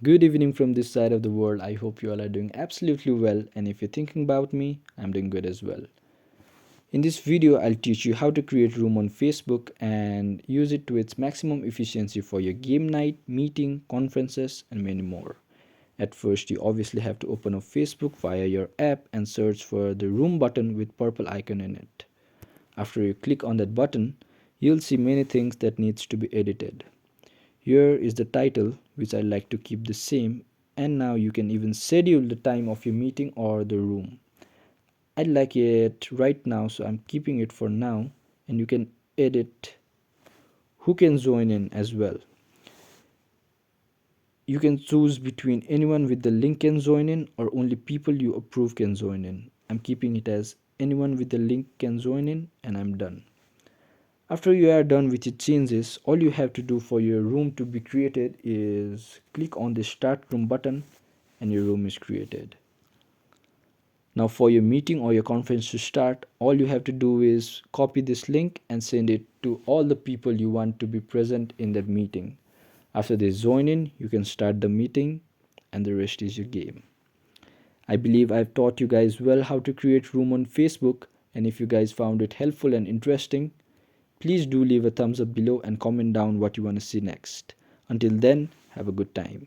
Good evening from this side of the world. I hope you all are doing absolutely well, and if you're thinking about me, I'm doing good as well. In this video, I'll teach you how to create room on Facebook and use it to its maximum efficiency for your game night, meeting, conferences, and many more. At first, you obviously have to open up Facebook via your app and search for the room button with purple icon in it. After you click on that button, you'll see many things that needs to be edited. Here is the title, which I like to keep the same, and now you can even schedule the time of your meeting or the room. I like it right now, so I'm keeping it for now, and you can edit who can join in as well. You can choose between anyone with the link can join in or only people you approve can join in. I'm keeping it as anyone with the link can join in, and I'm done. After you are done with your changes, all you have to do for your room to be created is click on the start room button and your room is created. Now for your meeting or your conference to start, all you have to do is copy this link and send it to all the people you want to be present in that meeting. After they join in, you can start the meeting and the rest is your game. I believe I've taught you guys well how to create room on Facebook, and if you guys found it helpful and interesting, please do leave a thumbs up below and comment down what you want to see next. Until then, have a good time.